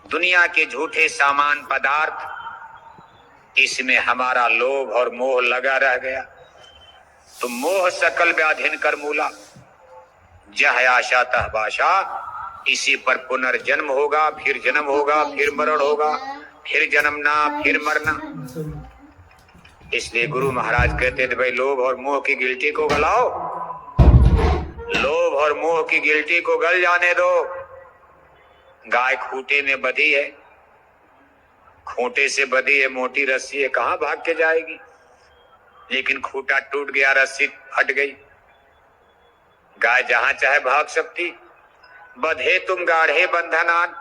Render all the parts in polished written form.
दुनिया के झूठे सामान पदार्थ, इसमें हमारा लोभ और मोह लगा रह गया। तो मोह सकल व्याधिन कर मूला, जह आशा तह भाषा, इसी पर पुनर्जन्म होगा, फिर जन्म होगा, फिर मरण होगा, फिर जन्मना, फिर मरना। इसलिए गुरु महाराज कहते थे भाई लोभ और मोह की गिल्टी को गलाओ, लोभ और मोह की गिल्टी को गल जाने दो। गाय खूंटे में बंधी है, खूंटे से बंधी है, मोटी रस्सी है, कहां भाग के जाएगी। लेकिन खूंटा टूट गया, रस्सी फट गई, गाय जहां चाहे भाग सकती। बंधे तुम गाढ़े बंधनान,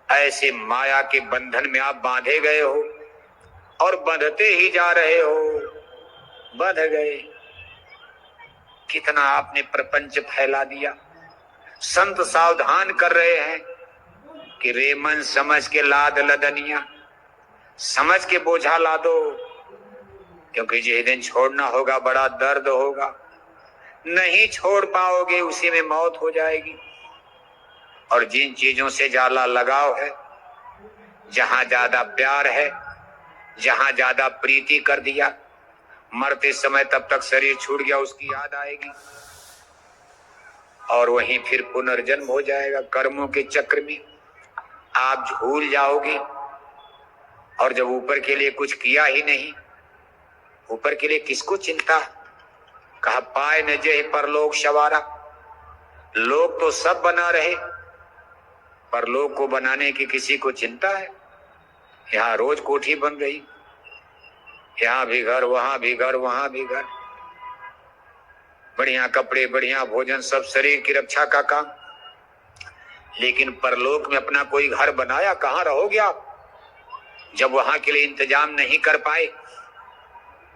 ऐसे माया के बंधन में आप बांधे गए हो और बंधते ही जा रहे हो। बंध गए, कितना आपने प्रपंच फैला दिया। संत सावधान कर रहे हैं कि रे मन समझ के लाद लदनिया, समझ के बोझा ला दो, क्योंकि जिस दिन छोड़ना होगा बड़ा दर्द होगा। नहीं छोड़ पाओगे, उसी में मौत हो जाएगी। और जिन चीजों से ज्यादा लगाव है, जहां ज्यादा प्यार है, जहां ज्यादा प्रीति कर दिया, मरते समय तब तक शरीर छूट गया उसकी याद आएगी और वहीं फिर पुनर्जन्म हो जाएगा। कर्मों के चक्र में आप झूल जाओगे। और जब ऊपर के लिए कुछ किया ही नहीं, ऊपर के लिए किसको चिंता। कहा पाए न जे परलोक सवारा, लोग तो सब बना रहे, परलोक को बनाने की किसी को चिंता है। यहाँ रोज कोठी बन गई, यहाँ भी घर, वहां भी घर, वहां भी घर, बढ़िया कपड़े, बढ़िया भोजन, सब शरीर की रक्षा का काम। लेकिन परलोक में अपना कोई घर बनाया, कहां रहोगे आप। जब वहां के लिए इंतजाम नहीं कर पाए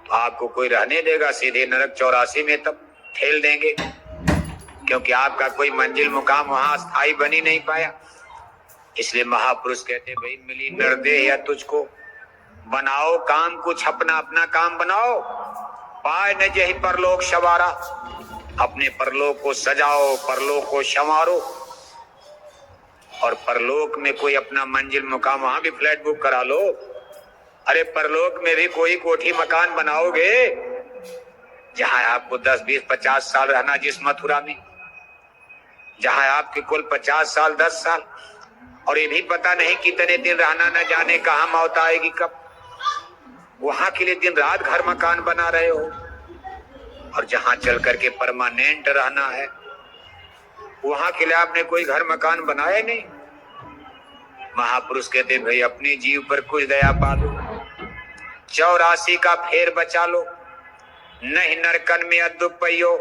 तो आपको कोई रहने देगा, सीधे नरक 84 में तब ठेल देंगे, क्योंकि आपका कोई मंजिल मुकाम वहां स्थायी बनी नहीं पाया। इसलिए महापुरुष कहते भाई मिली नरदेह या तुझको, बनाओ काम कुछ, अपना अपना काम बनाओ। पाए न जही परलोक सवारा, अपने परलोक को सजाओ, परलोक को संवारो। और परलोक में कोई अपना मंजिल मुकाम, वहां भी फ्लैट बुक करा लो। अरे परलोक में भी कोई कोठी मकान बनाओगे जहां आपको 10, 20, 50 साल रहना, जिस मथुरा में जहां आपके कुल 50 साल, 10 साल, और ये भी पता नहीं कितने दिन रहना, न जाने कहां मौत आएगी कब। वहां के लिए दिन रात घर मकान बना रहे हो। और जहां चल करके परमानेंट रहना है, वहां के लिए आपने कोई घर मकान बनाया नहीं। महापुरुष कहते भाई अपने जीव पर कुछ दया पालो, 84 का फेर बचा लो। नहीं नरकन में अदुप पइयो,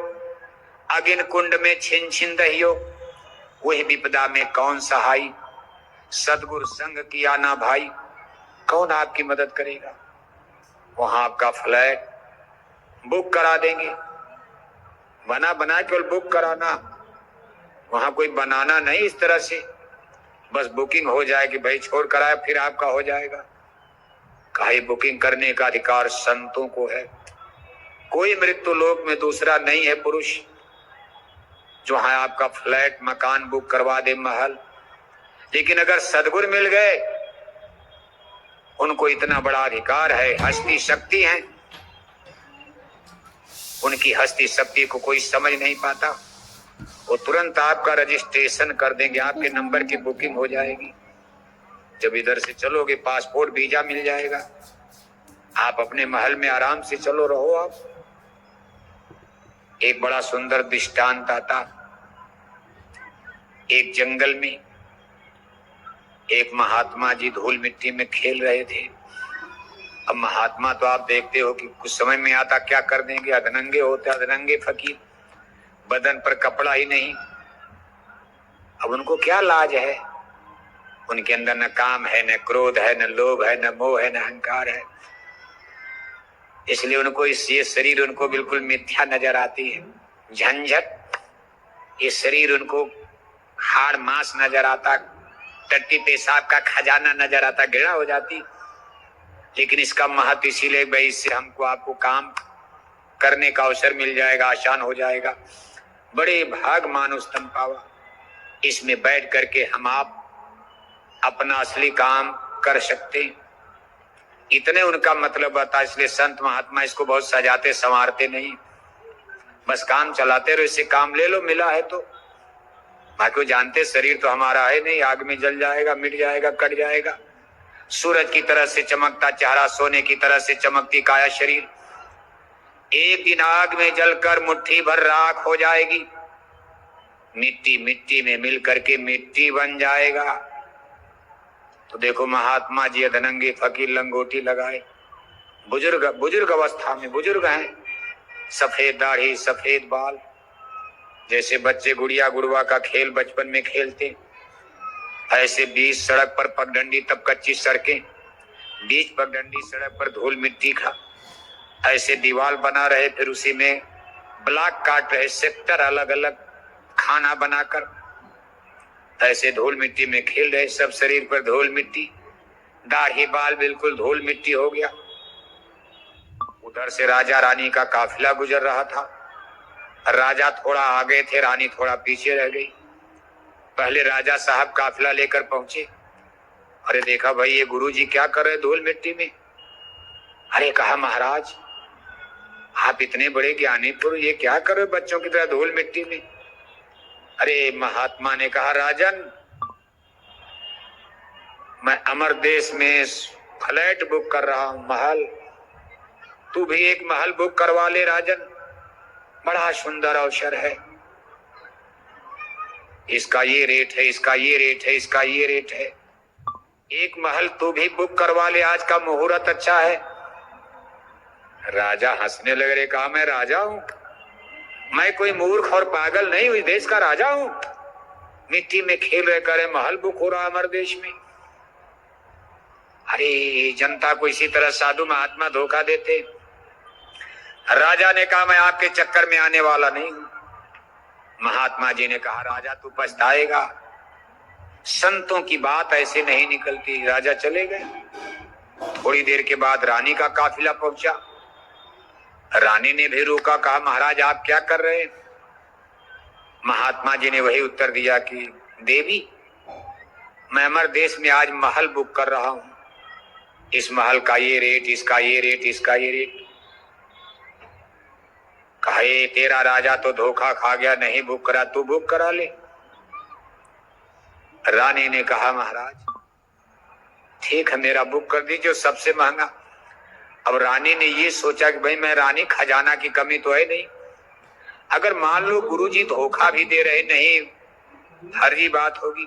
अगिन कुंड में छिन छिन दहियो। वही विपदा में कौन सहाई, सदगुरु संग किया ना भाई। कौन आपकी मदद करेगा। वहां आपका फ्लैट बुक करा देंगे, बना बना केवल बुक कराना, वहां कोई बनाना नहीं इस तरह से, बस बुकिंग हो जाएगी भाई, छोड़ कराया फिर आपका हो जाएगा। कहीं बुकिंग करने का अधिकार संतों को है। कोई मृत्यु लोक में दूसरा नहीं है पुरुष जो है आपका फ्लैट मकान बुक करवा दे, महल। लेकिन अगर सदगुरु मिल गए, उनको इतना बड़ा अधिकार है, हस्ती शक्ति है, उनकी हस्ती शक्ति को कोई समझ नहीं पाता। वो तुरंत आपका रजिस्ट्रेशन कर देंगे, आपके नंबर की बुकिंग हो जाएगी। जब इधर से चलोगे पासपोर्ट वीजा मिल जाएगा, आप अपने महल में आराम से चलो रहो। आप एक बड़ा सुंदर दृष्टांत आता। एक जंगल में एक महात्मा जी धूल मिट्टी में खेल रहे थे। अब महात्मा तो आप देखते हो कि कुछ समझ में आता क्या कर देंगे, अधनंगे होते, अधनंगे फकीर, बदन पर कपड़ा ही नहीं। अब उनको क्या लाज है, उनके अंदर न काम है, न क्रोध है, न लोभ है, न मोह है, न अहंकार है। इसलिए उनको ये शरीर उनको बिल्कुल मिथ्या नजर आती है, झंझट। ये शरीर उनको हाड़ मांस नजर आता, टट्टी पेशाब का खजाना नजर आता, घृणा हो जाती। लेकिन इसका महत्व इसीलिए भाई इससे हमको आपको काम करने का अवसर मिल जाएगा, आसान हो जाएगा। बड़े भाग मानुष तन पावा। इसमें बैठ करके हम आप अपना असली काम कर सकते। इतने उनका मतलब बता, इसलिए संत महात्मा इसको बहुत सजाते संवारते नहीं, बस काम चलाते रहो, इससे काम ले लो, मिला है तो। बाकी जानते शरीर तो हमारा है नहीं, आग में जल जाएगा, मिट जाएगा, कट जाएगा। सूरज की तरह से चमकता चेहरा, सोने की तरह से चमकती काया शरीर, एक दिन आग में जलकर मुट्ठी भर राख हो जाएगी, मिट्टी मिट्टी में मिल करके मिट्टी बन जाएगा। तो देखो महात्मा जी अधनंगे फकीर लंगोटी लगाए, बुजुर्ग अवस्था में बुजुर्ग हैं, सफेद दाढ़ी सफेद बाल, जैसे बच्चे गुड़िया गुड़वा का खेल बचपन में खेलते, ऐसे बीच सड़क पर पगडंडी, तब कच्ची सड़कें, बीच पगडंडी सड़क पर धूल मिट्टी का ऐसे दीवार बना रहे, फिर उसी में ब्लॉक काट रहे, सेक्टर अलग अलग खाना बनाकर, ऐसे धूल मिट्टी में खेल रहे, सब शरीर पर धूल मिट्टी, दाढ़ी बाल बिल्कुल धूल मिट्टी हो गया। उधर से राजा रानी का काफिला गुजर रहा था, राजा थोड़ा आगे थे, रानी थोड़ा पीछे रह गई। पहले राजा साहब काफिला लेकर पहुंचे, अरे देखा भाई ये गुरुजी क्या कर रहे धूल मिट्टी में। अरे कहा महाराज आप इतने बड़े ज्ञानी पुरुष, ये क्या कर रहे बच्चों की तरह धूल मिट्टी में। अरे महात्मा ने कहा राजन मैं अमर देश में फ्लैट बुक कर रहा हूं, महल, तू भी एक महल बुक करवा ले राजन, बड़ा सुंदर अवसर है, इसका ये रेट है, इसका ये रेट है, इसका ये रेट है, एक महल तू भी बुक करवा ले, आज का मुहूर्त अच्छा है। राजा हंसने लगे, रे कहा मैं राजा हूं, मैं कोई मूर्ख और पागल नहीं हूं, इस देश का राजा हूं, मिट्टी में खेल रहे करे महल बुक हो रहा हमारे देश में। अरे जनता को इसी तरह साधु महात्मा धोखा देते। राजा ने कहा मैं आपके चक्कर में आने वाला नहीं हूं। महात्मा जी ने कहा राजा तू पछताएगा, संतों की बात ऐसे नहीं निकलती। राजा चले गए। थोड़ी देर के बाद रानी का काफिला पहुंचा, रानी ने भी रोका, कहा महाराज आप क्या कर रहे हैं। महात्मा जी ने वही उत्तर दिया कि देवी मैं अमर देश में आज महल बुक कर रहा हूं, इस महल का ये रेट, इसका ये रेट, इसका ये रेट। कहे तेरा राजा तो धोखा खा गया, नहीं बुक करा, तू बुक करा ले। रानी ने कहा महाराज ठीक है मेरा बुक कर दीजिए, सबसे महंगा। अब रानी ने ये सोचा कि भाई मैं रानी, खजाना की कमी तो है नहीं, अगर मान लो गुरुजी धोखा भी दे रहे, नहीं फर्जी बात होगी,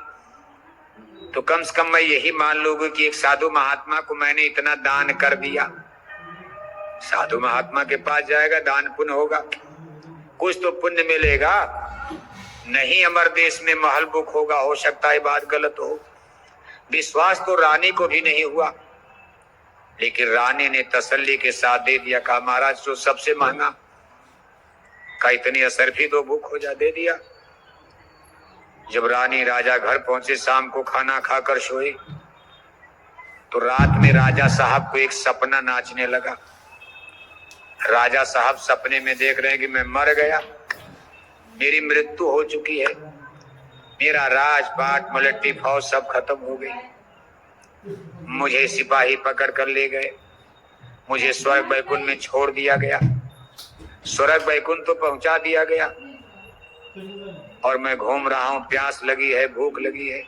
तो कम से कम मैं यही मान लूंगी कि एक साधु महात्मा को मैंने इतना दान कर दिया। साधु महात्मा के पास जाएगा, दान पुण्य होगा, कुछ तो पुण्य मिलेगा, नहीं अमर देश में महल बुक होगा, हो सकता है बात गलत हो। विश्वास तो रानी को भी नहीं हुआ, लेकिन रानी ने तसल्ली के साथ दे दिया, कहा महाराज तो सबसे महंगा, का इतनी असरफी तो बुक हो जा, दे दिया। जब रानी राजा घर पहुंचे, शाम को खाना खाकर सोए, तो रात में राजा साहब को एक सपना नाचने लगा। राजा साहब सपने में देख रहे हैं कि मैं मर गया, मेरी मृत्यु हो चुकी है, मेरा राजपाट मलट्टी फौज सब खत्म हो गई, मुझे सिपाही पकड़ कर ले गए, मुझे स्वर्ग बैकुंठ में छोड़ दिया गया, स्वर्ग बैकुंठ तो पहुंचा दिया गया, और मैं घूम रहा हूं, प्यास लगी है, भूख लगी है,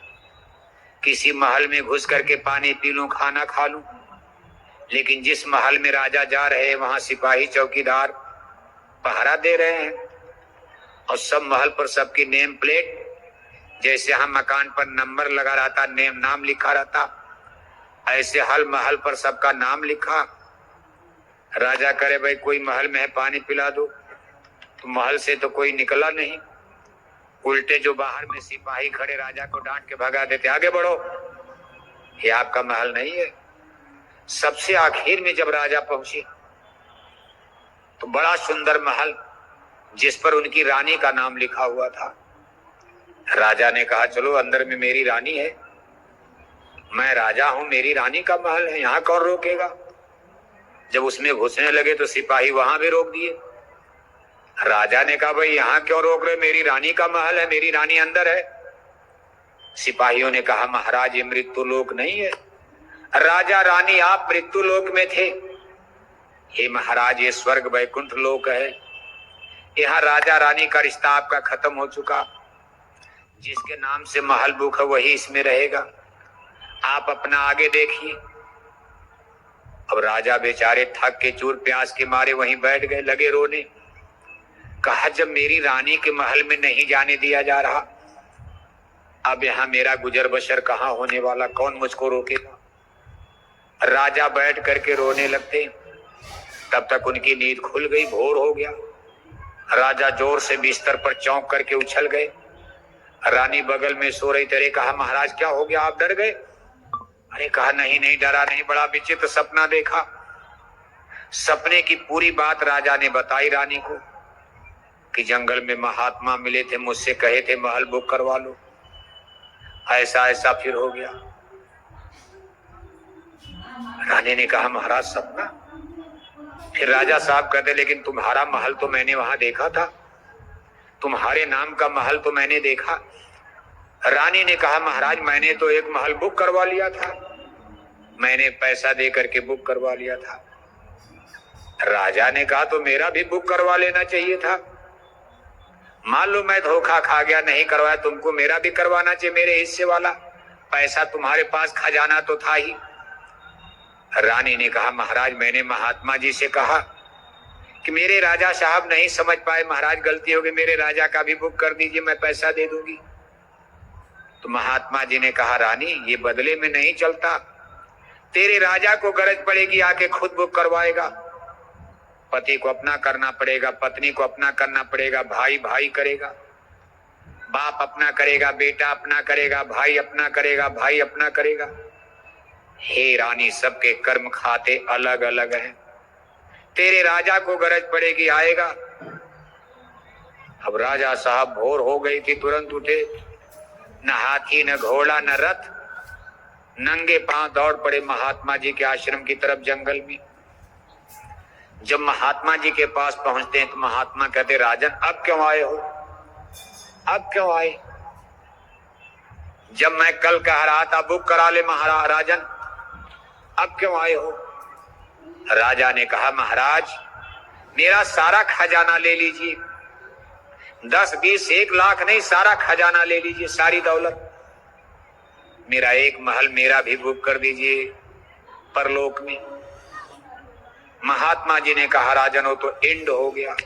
किसी महल में घुस करके पानी पी लूं, खाना खा लूं, लेकिन जिस महल में राजा जा रहे हैं वहां सिपाही चौकीदार पहरा दे रहे हैं, और सब महल पर सबकी नेम प्लेट, जैसे हम मकान पर नंबर लगा रहता, नाम लिखा रहता, ऐसे हर महल पर सबका नाम लिखा। राजा करे भाई कोई महल में है, पानी पिला दो, तो महल से तो कोई निकला नहीं, उल्टे जो बाहर में सिपाही खड़े राजा को डांट के भगा देते, आगे बढ़ो, ये आपका महल नहीं है। सबसे आखिर में जब राजा पहुंचे तो बड़ा सुंदर महल जिस पर उनकी रानी का नाम लिखा हुआ था। राजा ने कहा चलो अंदर में मेरी रानी है, मैं राजा हूं, मेरी रानी का महल है, यहां कौन रोकेगा। जब उसमें घुसने लगे तो सिपाही वहां भी रोक दिए। राजा ने कहा भाई यहां क्यों रोक रहे, मेरी रानी का महल है, मेरी रानी अंदर है। सिपाहियों ने कहा महाराज ये मृत्यु लोक नहीं है, राजा रानी आप मृत्यु लोक में थे। हे महाराज ये स्वर्ग वैकुंठ लोक है, यहाँ राजा रानी का रिश्ता आपका खत्म हो चुका, जिसके नाम से महल बुक है वही इसमें रहेगा, आप अपना आगे देखिए। अब राजा बेचारे थक के चूर प्यास के मारे वहीं बैठ गए, लगे रोने। कहा जब मेरी रानी के महल में नहीं जाने दिया जा रहा, अब यहाँ मेरा गुजर बसर कहाँ होने वाला, कौन मुझको रोकेगा। राजा बैठ करके रोने लगते, तब तक उनकी नींद खुल गई, भोर हो गया। राजा जोर से बिस्तर पर चौंक करके उछल गए। रानी बगल में सो रही तेरे कहा महाराज क्या हो गया, आप डर गए? अरे कहा नहीं नहीं डरा नहीं, बड़ा विचित्र सपना देखा। सपने की पूरी बात राजा ने बताई रानी को कि जंगल में महात्मा मिले थे, मुझसे कहे थे महल बुक करवा लो, ऐसा ऐसा फिर हो गया। रानी ने कहा महाराज सपना? फिर राजा साहब कहते लेकिन तुम्हारा महल तो मैंने वहां देखा था, तुम्हारे नाम का महल तो मैंने देखा। रानी ने कहा महाराज मैंने तो एक महल बुक करवा लिया था, मैंने पैसा दे करके बुक करवा लिया था। राजा ने कहा तो मेरा भी बुक करवा लेना चाहिए था, मान लो मैं धोखा खा गया, नहीं करवाया तुमको, मेरा भी करवाना चाहिए, मेरे हिस्से वाला पैसा, तुम्हारे पास खजाना तो था ही। रानी ने कहा महाराज मैंने महात्मा जी से कहा कि मेरे राजा साहब नहीं समझ पाए, महाराज गलती होगी, मेरे राजा का भी बुक कर दीजिए, मैं पैसा दे दूंगी। तो महात्मा जी ने कहा रानी ये बदले में नहीं चलता, तेरे राजा को गरज पड़ेगी आके खुद बुक करवाएगा। पति को अपना करना पड़ेगा, पत्नी को अपना करना पड़ेगा, भाई भाई करेगा, बाप अपना करेगा, बेटा अपना करेगा, भाई अपना करेगा, भाई अपना करेगा। हे रानी सबके कर्म खाते अलग अलग हैं, तेरे राजा को गरज पड़ेगी आएगा। अब राजा साहब भोर हो गई थी, तुरंत उठे, न हाथी न घोड़ा न रथ, नंगे पांव दौड़ पड़े महात्मा जी के आश्रम की तरफ जंगल में। जब महात्मा जी के पास पहुंचते हैं तो महात्मा कहते राजन अब क्यों आए हो, अब क्यों आए? जब मैं कल कह रहा था बुक करा ले महाराज, राजन अब क्यों आए हो? राजा ने कहा महाराज मेरा सारा खजाना ले लीजिए, 10 20 1 लाख नहीं, सारा खजाना ले लीजिए, सारी दौलत, मेरा एक महल मेरा भी बुक कर दीजिए परलोक में। महात्मा जी ने कहा राजन वो तो एंड हो गया,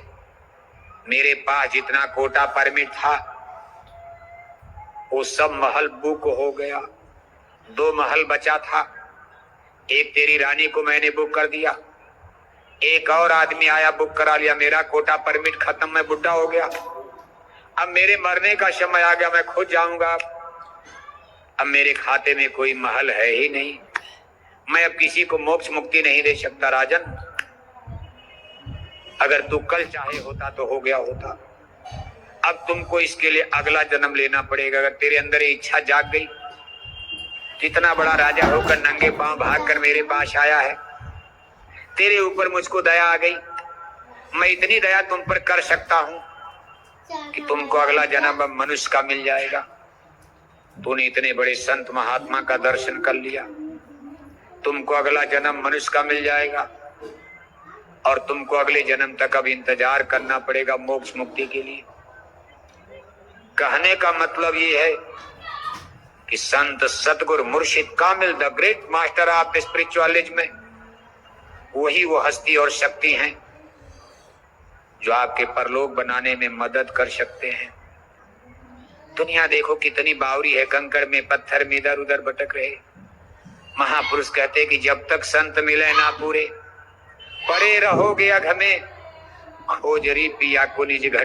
मेरे पास जितना कोटा परमिट था वो सब महल बुक हो गया, 2 महल बचा था, एक तेरी रानी को मैंने बुक कर दिया, एक और आदमी आया बुक करा लिया, मेरा कोटा परमिट खत्म, मैं बुढ़ा हो गया, अब मेरे मरने का समय आ गया, मैं खुद जाऊंगा, अब मेरे खाते में कोई महल है ही नहीं, मैं अब किसी को मोक्ष मुक्ति नहीं दे सकता। राजन अगर तू कल चाहे होता तो हो गया होता, अब तुमको इसके लिए अगला जन्म लेना पड़ेगा। अगर तेरे अंदर इच्छा जाग गई, इतना बड़ा राजा होकर नंगे पांव भागकर मेरे पास आया है, तेरे ऊपर मुझको दया आ गई, मैं इतनी दया तुम पर कर सकता हूं कि तुमको अगला जन्म मनुष्य का मिल जाएगा। तूने इतने बड़े संत महात्मा का दर्शन कर लिया, तुमको अगला जन्म मनुष्य का मिल जाएगा और तुमको अगले जन्म तक अब इंतजार करना पड़ेगा मोक्ष मुक्ति के लिए। कहने का मतलब ये है कि संत सतगुरु मुर्शिद कामिल the great master of spiritualism में वही वो हस्ती और शक्ति हैं जो आपके परलोक बनाने में मदद कर सकते हैं। दुनिया देखो कितनी बावरी है, कंकड़ में पत्थर में इधर उधर भटक रहे। महापुरुष कहते कि जब तक संत मिले ना पूरे, परे रहोगे अघ में, खोजरी पिया को निज घर।